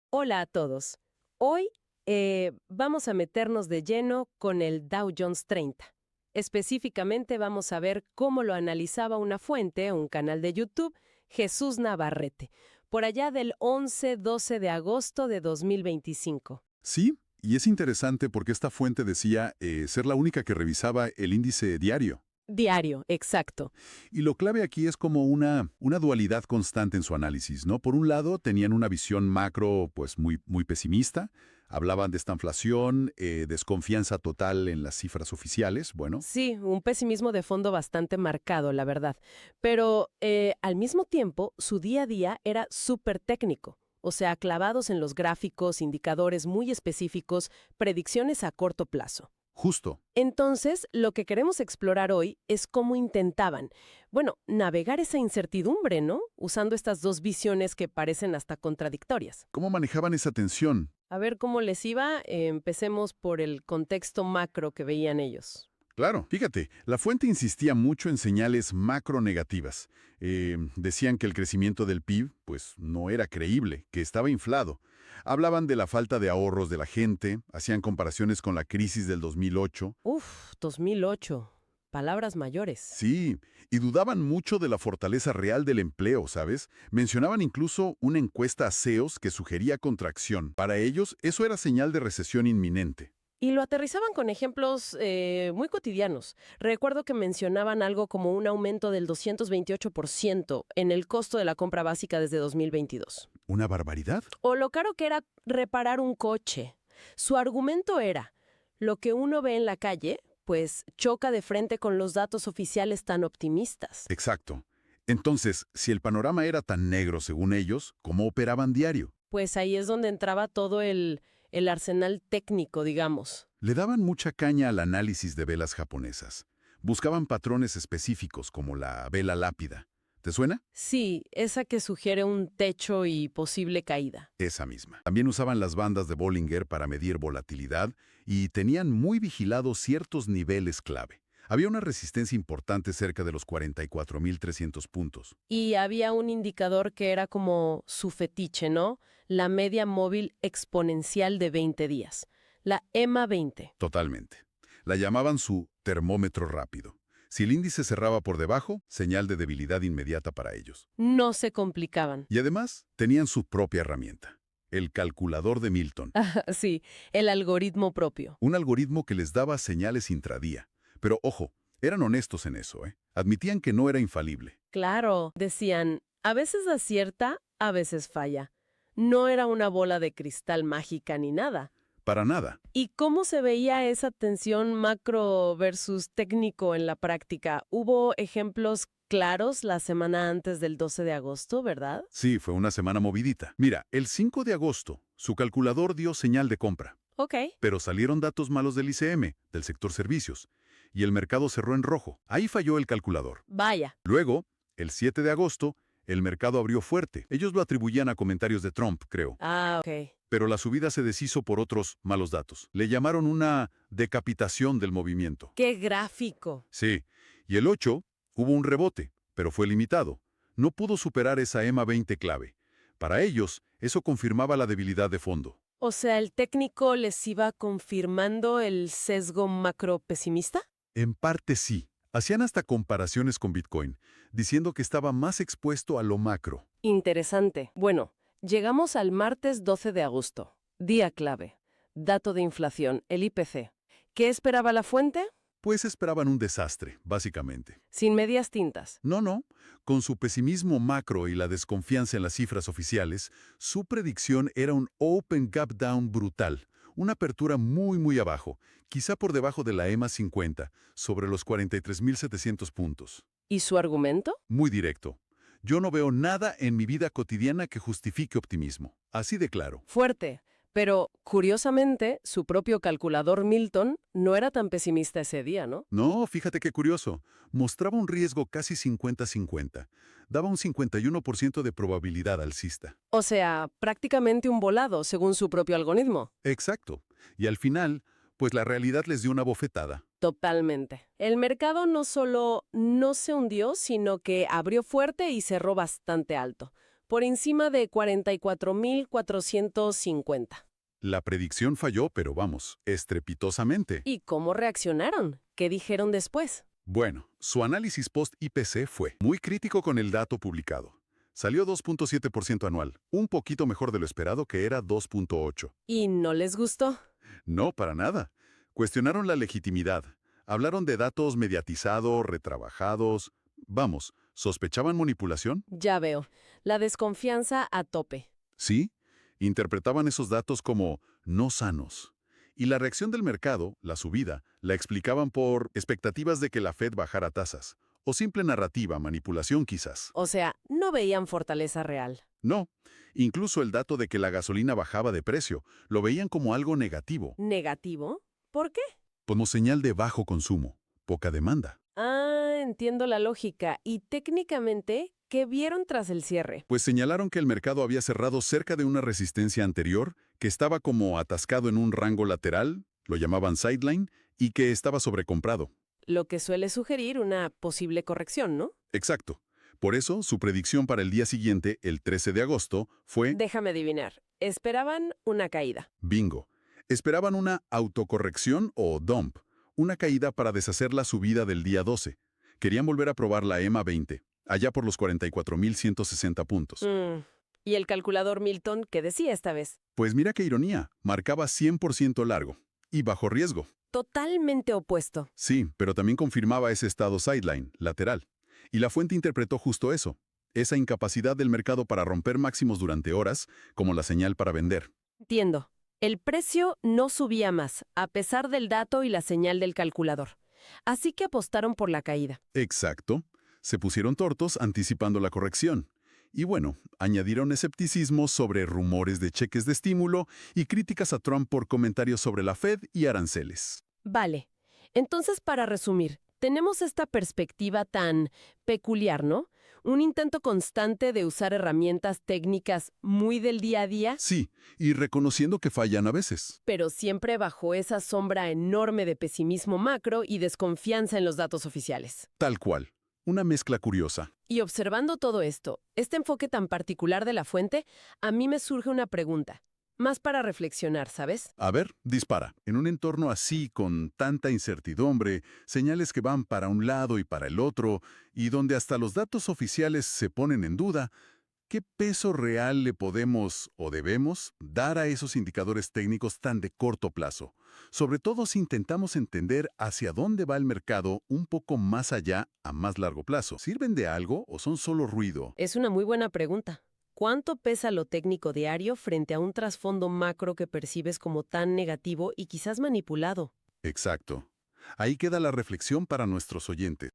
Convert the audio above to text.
Hola a todos. Hoy vamos a meternos de lleno con el Dow Jones 30. Específicamente vamos a ver cómo lo analizaba una fuente, un canal de YouTube, Jesús Navarrete, por allá del 11-12 de agosto de 2025. Sí, y es interesante porque esta fuente decía ser la única que revisaba el índice diario. Diario, exacto. Y lo clave aquí es como una dualidad constante en su análisis, ¿no? Por un lado, tenían una visión macro, pues muy pesimista. Hablaban de esta inflación, desconfianza total en las cifras oficiales, bueno. Sí, un pesimismo de fondo bastante marcado, la verdad. Pero al mismo tiempo, su día a día era súper técnico. O sea, clavados en los gráficos, indicadores muy específicos, predicciones a corto plazo. Justo. Entonces, lo que queremos explorar hoy es cómo intentaban, navegar esa incertidumbre, ¿no? Usando estas dos visiones que parecen hasta contradictorias. ¿Cómo manejaban esa tensión? A ver cómo les iba. Empecemos por el contexto macro que veían ellos. Claro, fíjate, la fuente insistía mucho en señales macro negativas. Decían que el crecimiento del PIB, pues, no era creíble, que estaba inflado. Hablaban de la falta de ahorros de la gente, hacían comparaciones con la crisis del 2008. Uf, 2008. Palabras mayores. Sí, y dudaban mucho de la fortaleza real del empleo, ¿sabes? Mencionaban incluso una encuesta a CEOs que sugería contracción. Para ellos, eso era señal de recesión inminente. Y lo aterrizaban con ejemplos muy cotidianos. Recuerdo que mencionaban algo como un aumento del 228% en el costo de la compra básica desde 2022. ¿Una barbaridad? O lo caro que era reparar un coche. Su argumento era, lo que uno ve en la calle, pues choca de frente con los datos oficiales tan optimistas. Exacto. Entonces, si el panorama era tan negro según ellos, ¿cómo operaban diario? Pues ahí es donde entraba todo el arsenal técnico, digamos. Le daban mucha caña al análisis de velas japonesas. Buscaban patrones específicos como la vela lápida. ¿Te suena? Sí, esa que sugiere un techo y posible caída. Esa misma. También usaban las bandas de Bollinger para medir volatilidad y tenían muy vigilados ciertos niveles clave. Había una resistencia importante cerca de los 44.300 puntos. Y había un indicador que era como su fetiche, ¿no? La media móvil exponencial de 20 días, la EMA 20. Totalmente. La llamaban su termómetro rápido. Si el índice cerraba por debajo, señal de debilidad inmediata para ellos. No se complicaban. Y además, tenían su propia herramienta, el calculador de Milton. Sí, el algoritmo propio. Un algoritmo que les daba señales intradía. Pero ojo, eran honestos en eso, ¿eh? Admitían que no era infalible. Claro, decían, a veces acierta, a veces falla. No era una bola de cristal mágica ni nada. Para nada. ¿Y cómo se veía esa tensión macro versus técnico en la práctica? ¿Hubo ejemplos claros la semana antes del 12 de agosto, verdad? Sí, fue una semana movidita. Mira, el 5 de agosto, su calculador dio señal de compra. Ok. Pero salieron datos malos del ICM, del sector servicios, y el mercado cerró en rojo. Ahí falló el calculador. Vaya. Luego, el 7 de agosto, el mercado abrió fuerte. Ellos lo atribuían a comentarios de Trump, creo. Ah, ok. Pero la subida se deshizo por otros malos datos. Le llamaron una decapitación del movimiento. ¡Qué gráfico! Sí, y el 8 hubo un rebote, pero fue limitado. No pudo superar esa EMA 20 clave. Para ellos, eso confirmaba la debilidad de fondo. O sea, ¿el técnico les iba confirmando el sesgo macro pesimista? En parte sí. Hacían hasta comparaciones con Bitcoin, diciendo que estaba más expuesto a lo macro. Interesante. Bueno, llegamos al martes 12 de agosto. Día clave. Dato de inflación, el IPC. ¿Qué esperaba la fuente? Pues esperaban un desastre, básicamente. Sin medias tintas. No. Con su pesimismo macro y la desconfianza en las cifras oficiales, su predicción era un open gap down brutal, una apertura muy abajo, quizá por debajo de la EMA 50, sobre los 43.700 puntos. ¿Y su argumento? Muy directo. Yo no veo nada en mi vida cotidiana que justifique optimismo. Así de claro. Fuerte. Pero, curiosamente, su propio calculador Milton no era tan pesimista ese día, ¿no? No, fíjate qué curioso. Mostraba un riesgo casi 50-50. Daba un 51% de probabilidad alcista. O sea, prácticamente un volado, según su propio algoritmo. Exacto. Y al final, pues la realidad les dio una bofetada. Totalmente. El mercado no solo no se hundió, sino que abrió fuerte y cerró bastante alto, por encima de 44.450. La predicción falló, pero vamos, estrepitosamente. ¿Y cómo reaccionaron? ¿Qué dijeron después? Bueno, su análisis post-IPC fue muy crítico con el dato publicado. Salió 2.7% anual, un poquito mejor de lo esperado, que era 2.8. ¿Y no les gustó? No, para nada. Cuestionaron la legitimidad. Hablaron de datos mediatizados, retrabajados. Vamos, ¿sospechaban manipulación? Ya veo. La desconfianza a tope. Sí, interpretaban esos datos como no sanos. Y la reacción del mercado, la subida, la explicaban por expectativas de que la Fed bajara tasas. O simple narrativa, manipulación quizás. O sea, no veían fortaleza real. No, incluso el dato de que la gasolina bajaba de precio, lo veían como algo negativo, ¿Negativo? ¿Por qué? como señal de bajo consumo, poca demanda. Ah, entiendo la lógica. Y técnicamente, ¿qué vieron tras el cierre? Pues señalaron que el mercado había cerrado cerca de una resistencia anterior, que estaba como atascado en un rango lateral, lo llamaban sideline, y que estaba sobrecomprado. Lo que suele sugerir una posible corrección, ¿no? Exacto. Por eso, su predicción para el día siguiente, el 13 de agosto, fue Déjame adivinar. Esperaban una caída. bingo. Esperaban una autocorrección o dump, una caída para deshacer la subida del día 12. Querían volver a probar la EMA 20, allá por los 44.160 puntos. ¿Y el calculador Milton qué decía esta vez? Pues mira qué ironía, marcaba 100% largo y bajo riesgo. Totalmente opuesto. Sí, pero también confirmaba ese estado sideline, lateral. Y la fuente interpretó justo eso, esa incapacidad del mercado para romper máximos durante horas, como la señal para vender. Entiendo. El precio no subía más, a pesar del dato y la señal del calculador. Así que apostaron por la caída. Exacto. Se pusieron tortos anticipando la corrección. Y bueno, añadieron escepticismo sobre rumores de cheques de estímulo y críticas a Trump por comentarios sobre la Fed y aranceles. Vale. Entonces, para resumir, tenemos esta perspectiva tan peculiar, ¿no? Un intento constante de usar herramientas técnicas muy del día a día, Sí, y reconociendo que fallan a veces. pero siempre bajo esa sombra enorme de pesimismo macro y desconfianza en los datos oficiales. Tal cual. Una mezcla curiosa. Y observando todo esto, este enfoque tan particular de la fuente, a mí me surge una pregunta, más para reflexionar, ¿sabes? A ver, dispara. En un entorno así, con tanta incertidumbre, señales que van para un lado y para el otro, y donde hasta los datos oficiales se ponen en duda, ¿qué peso real le podemos o debemos dar a esos indicadores técnicos tan de corto plazo? Sobre todo si intentamos entender hacia dónde va el mercado un poco más allá a más largo plazo. ¿Sirven de algo o son solo ruido? Es una muy buena pregunta. ¿Cuánto pesa lo técnico diario frente a un trasfondo macro que percibes como tan negativo y quizás manipulado? Exacto. Ahí queda la reflexión para nuestros oyentes.